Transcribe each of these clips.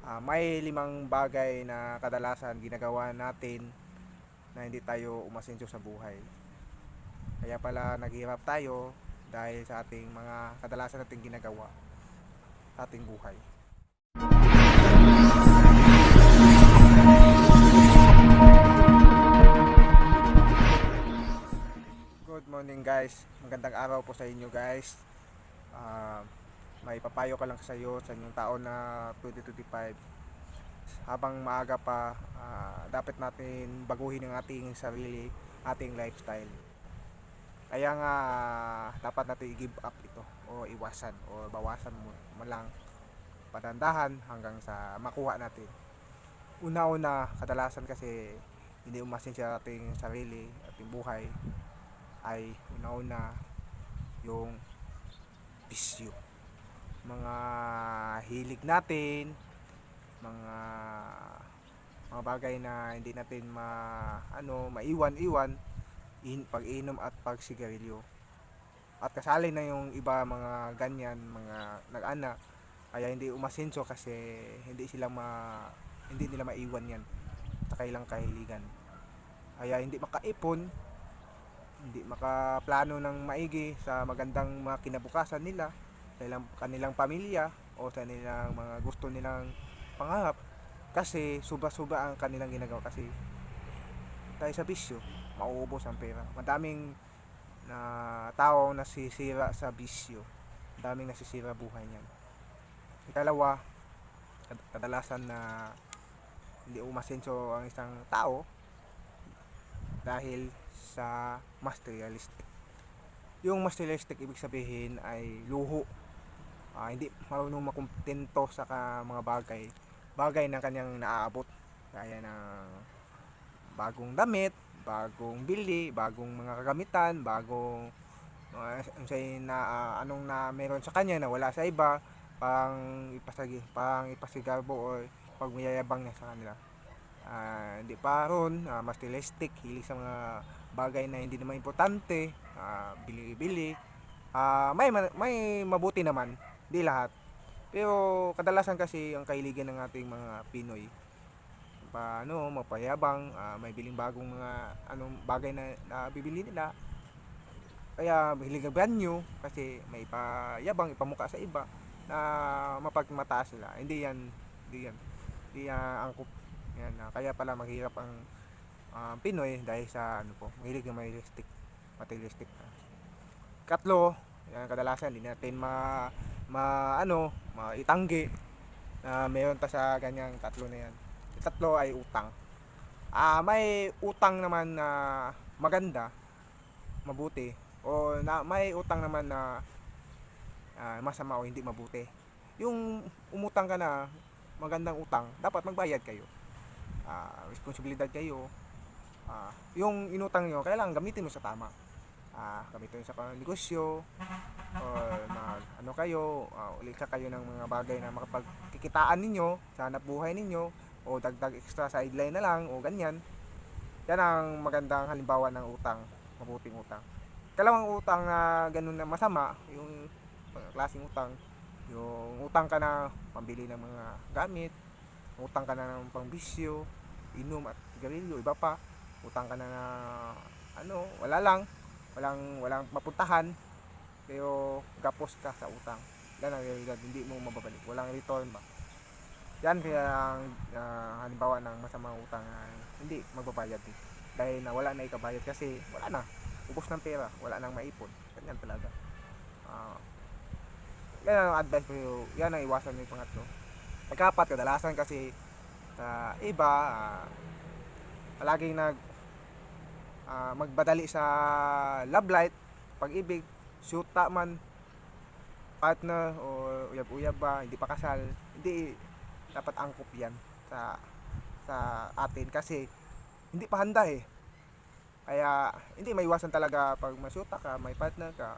May 5 bagay na kadalasan ginagawa natin na hindi tayo umasenso sa buhay. Kaya pala naghihirap tayo dahil sa ating mga kadalasan nating ginagawa sa ating buhay. Good morning guys, magandang araw po sa inyo guys. Ah, may papayo ka lang sa iyo sa inyong taon na 2025. Habang maaga pa, dapat natin baguhin ang ating sarili, ating lifestyle. Kaya nga dapat natin i-give up ito o iwasan o bawasan mo man lang padandahan hanggang sa makuha natin. Una-una, kadalasan kasi hindi umasin sa ating sarili, ating buhay ay una-una yung bisyo. Mga hilig natin, mga mga bagay na hindi natin maiwan-iwan, pag-inom at pagsigarilyo. At kasali na yung iba mga ganyan, mga nag-ana, kaya hindi umasenso kasi hindi nila maiwan yan sa kailang kahiligan. Kaya hindi makaipon, hindi makaplano ng maigi sa magandang mga kinabukasan nila sa kanilang pamilya o sa nilang mga gusto nilang pangarap kasi sobra-sobra ang kanilang ginagawa kasi dahil sa bisyo mauubos ang pera. Madaming na tao nasisira sa bisyo, madaming nasisira buhay niyan. Ikalawa, kadalasan na hindi umasenso ang isang tao dahil sa materialistic. Yung materialistic ibig sabihin ay luho. Hindi marunong makontento sa mga bagay na kanyang naaabot, gaya ng bagong damit, bagong bili, bagong mga kagamitan, bagong anong na meron sa kanya na wala sa iba, pang ipasigarbo o pagmayayabang niya sa kanila. Hindi pa ron, materialistic, hilig sa mga bagay na hindi naman importante, bili-bili. May mabuti naman, di lahat. Pero kadalasan kasi ang kahiligan ng ating mga Pinoy mapayabang, may biling bagong mga bagay na bibili nila. Kaya hilig ng brand new kasi may ipayabang, ipamuka sa iba na mapagmataas sila. Hindi yan angkop. Yan, kaya pala maghirap ang Pinoy dahil sa mahilig ng materialistic. Katlo, yan kadalasan hindi natin maitanggi na mayroon ta sa ganyang tatlo na yan. Tatlo ay utang. May utang naman na maganda, mabuti, o may utang naman na masama o hindi mabuti. Yung umutang ka na magandang utang, dapat magbayad kayo. Responsibilidad kayo. Yung inutang nyo, kailangan gamitin mo sa tama. Gamitin mo sa negosyo, o ulit kayo ng mga bagay na makapagkikitaan ninyo sa hanap buhay ninyo, o dagdag extra sideline na lang o ganyan. Yan ang magandang halimbawa ng utang, mabuting utang. Kalawang utang na ganun na masama, yung klaseng utang, yung utang ka na pambili ng mga gamit, utang ka na ng pangbisyo, inom at sigarilyo, iba pa, utang ka na walang mapuntahan, pero gapos ka sa utang. Yan ang realidad, hindi mo mababalik, walang return ba. Yan kaya ang halimbawa ng masamang utang hindi magbabayad din. Dahil na wala na ikabayad kasi wala na, ubos ng pera, wala nang maipon. Ganyan talaga. Yan ang advice ko, yan ang iwasan mo yung pangatlo. Pagkapat, kadalasan kasi sa iba, palaging magbadali sa love life, pag-ibig, syuta man, partner o uyab-uyab ba, hindi pa kasal, hindi dapat angkop yan sa atin kasi hindi pa handa eh. Kaya hindi maiwasan talaga pag masyuta ka, may partner ka,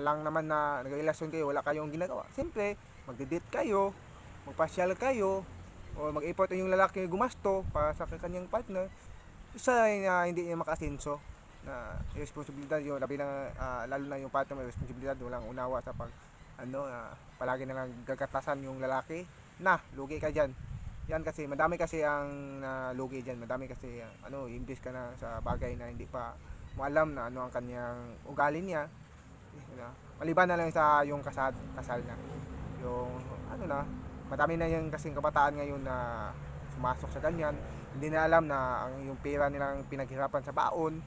lang naman na nagrelasyon kayo, wala kayong ginagawa. Siyempre, magde-date kayo, magpasyal kayo, o mag-effort yung lalaki gumasto para sa kanyang partner. Isa na hindi niya makasenso na responsibilidad yun, lalo na yung partner may responsibilidad, walang unawa sa palagi na lang gagatasan yung lalaki, lugi ka dyan. Yan kasi madami kasi ang lugi dyan, madami kasi imbis ka na sa bagay na hindi pa mo alam na ano ang kanyang ugali niya. Maliban na lang sa yung kasal na yung madami na yung kasing kabataan ngayon na sumasok sa ganyan, hindi na alam na ang yung pera nilang pinaghirapan sa baon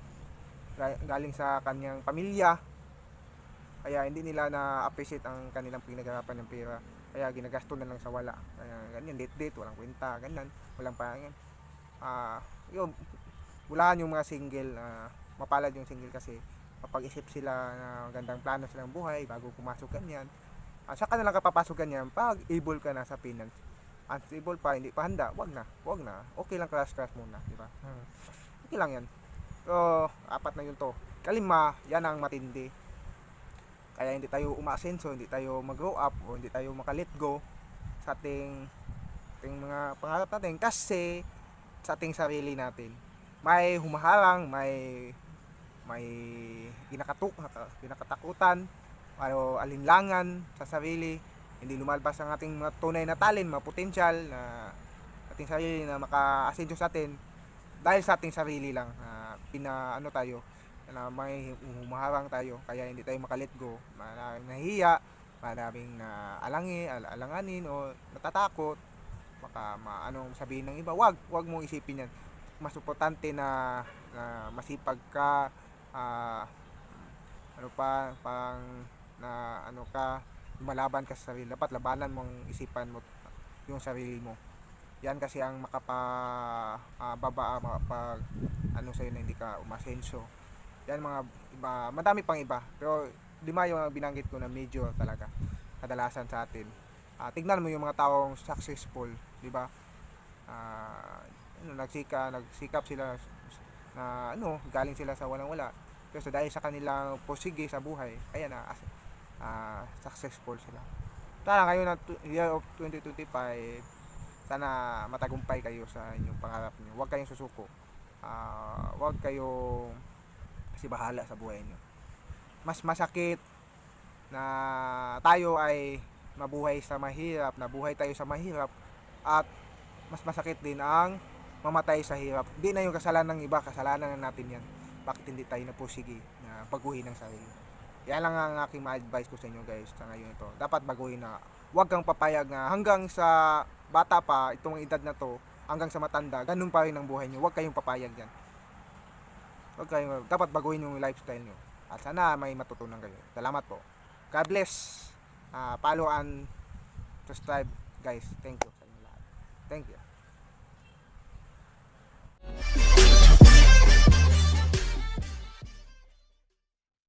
galing sa kanyang pamilya, kaya hindi nila na-appreciate ang kanilang pinaghirapan ng pera, kaya ginagasto na lang sa wala, kaya ganyan, date walang kwenta, ganyan, walang pangin. Yun, bulahan yung mga single, mapalad yung single kasi mapag-isip sila na gandang plano silang buhay bago pumasok ganyan. Saka na lang kapapasok ganyan pag able ka na sa finance. Unstable pa, hindi pa handa, wag na. Okay lang crash muna, di ba? Okay lang yan. So, apat na yun to. Kalima, yan ang matindi. Kaya hindi tayo umaasenso, hindi tayo mag-grow up, o hindi tayo maka-let go sa ating mga pangarap natin kasi sa ating sarili natin. May humaharang, may kinakatakutan, o alinlangan sa sarili, hindi lumalabas ang ating mga tunay na talent, mga potensyal na ating sarili na maka-asenso sa atin dahil sa ating sarili lang, tayo na may humaharang tayo, kaya hindi tayo maka-let go, maraming nahihiya, maraming alanganin o natatakot, baka sabihin ng iba, wag mong isipin yan. Mas importante na masipag ka, lumalaban ka sa sarili. Dapat labanan mong isipan mo yung sarili mo. Yan kasi ang makapag sa'yo na hindi ka umasenso. Yan mga iba, madami pang iba, pero 5 yung binanggit ko na major talaga kadalasan sa atin. Tignan mo yung mga taong successful, di ba? Nagsikap sila na galing sila sa walang wala, kasi dahil sa kanilang posige sa buhay, kaya successful sila. Sana ngayon na year of 2025, sana matagumpay kayo sa inyong pangarap niyo. Huwag kayong susuko. Huwag kayong kasi bahala sa buhay niyo. Mas masakit na tayo ay mabuhay tayo sa mahirap, at mas masakit din ang mamatay sa hirap. Hindi na yung kasalanan ng iba, kasalanan na natin yan. Bakit hindi tayo napursige na baguhin ang sarili? Yan lang ang aking ma-advise ko sa inyo guys sa ngayon ito. Dapat baguhin na. Huwag kang papayag na hanggang sa bata pa, itong edad na to, hanggang sa matanda, ganun pa rin ang buhay nyo. Huwag kayong papayag yan. Dapat baguhin yung lifestyle nyo. At sana may matutunan kayo. Salamat po. God bless. Follow and subscribe guys. Thank you sa inyo lahat. Thank you.